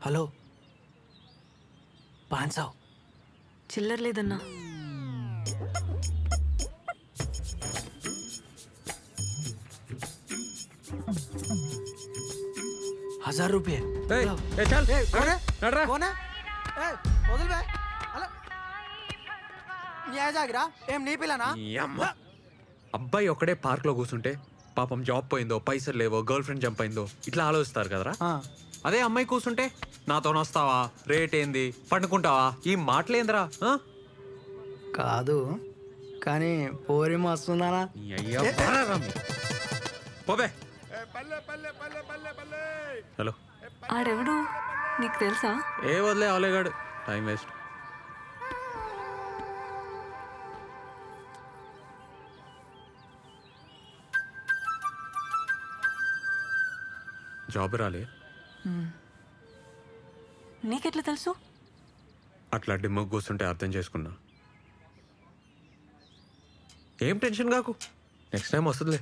Hello 500 చిల్లర లేదన్నా. ₹1000 అబ్బాయి ఒకడే పార్క్ లో కూర్చుంటే పాపం జాబ్ పోయిందో, పైసలు లేవో, గర్ల్ ఫ్రెండ్ జంప్ అయిందో ఇట్లా ఆలోచిస్తారు కదరా. అదే అమ్మాయి కూర్చుంటే నాతో వస్తావా, రేట్ ఏంది, పండుకుంటావా, ఈ మాటలేందిరా. కాదు కానీ పోరి మస్తున్నానా. పోబే. హలో, ఆడెవడు నీకు తెలుసా? ఏ వదిలే అవలేగాడు, టైం వేస్ట్. జాబ్ రాలే. నీకెట్లా తెలుసు? అట్లా డిమ్మకు కూర్చుంటే అర్థం చేసుకున్నా. ఏం టెన్షన్ కాకు, నెక్స్ట్ టైం వస్తుందిలే.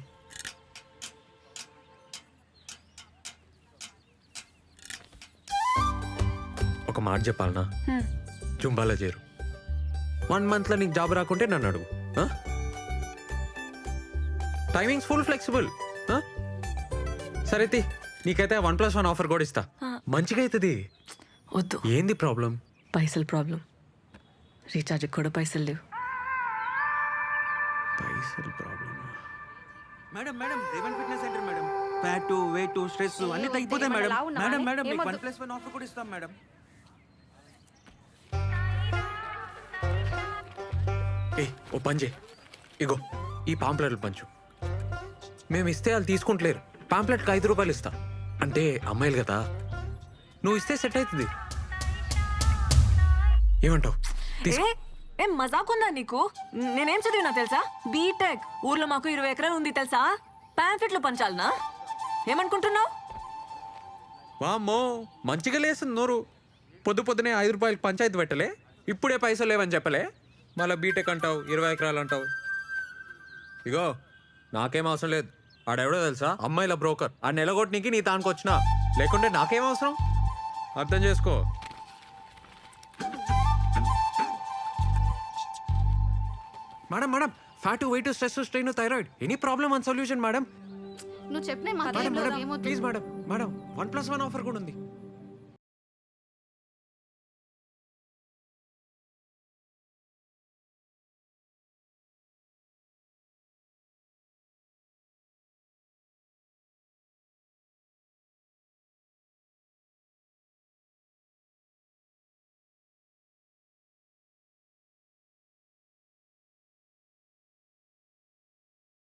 ఒక మాట చెప్పాలనా, జుంబాలో చేరు. 1 monthలో నీకు జాబ్ రాకుంటే నన్ను అడుగు. Timings full flexible. సరే నీకైతే 1+1 ఆఫర్ కూడా ఇస్తా. మంచిగా అవుతుంది. వద్దు. ఏంది ప్రాబ్లం? పైసలు ప్రాబ్లం. రీఛార్జ్ కూడా పైసలు లేవు. పైసలు problem. Madam madam Revan fitness centre madam. Fat, weight, stress అన్ని తగ్గిపోతాయి మేడం. మేడం మేడం మీకు 1+1 ఆఫర్ కూడా ఇస్తాం మేడం. ఓ పని చేయి, ఇగో ఈ పాంప్లెట్లు పంచు. మేము ఇస్తే వాళ్ళు తీసుకుంటలేరు. పాంప్లెట్కి ₹5 ఇస్తా. అంటే అమ్మాయిలు కదా, నువ్వు ఇస్తే సెట్ అవుతుంది. ఏమంటావు? ఏం మజాకుందా నీకు? నేనేం చదివినా తెలుసా? బీటెక్. ఊర్లో మాకు 20 ఎకరాలు ఉంది తెలుసా? ప్యాంఫెట్లు పంచాలనా? ఏమనుకుంటున్నావు? వామ్మో, మంచిగా లేస్తుంది నోరు. పొద్దునే ₹5 పంచాయతీ పెట్టలే, ఇప్పుడే పైసలు లేవని చెప్పలే, మళ్ళీ బీటెక్ అంటావు, 20 ఎకరాలు అంటావు. ఇగో నాకేం అవసరం లేదు. ఆడెవడో తెలుసా? అమ్మాయిల బ్రోకర్. ఆ నెలగొట్టనికి నీ తానికి వచ్చినా, లేకుంటే నాకేం అవసరం? అర్థం చేసుకో. Madam madam, fat, weight, stress, strain, thyroid, any problem and solution madam. నువ్వు చెప్పిన madam please madam, madam 1+1 offer కూడా ఉంది.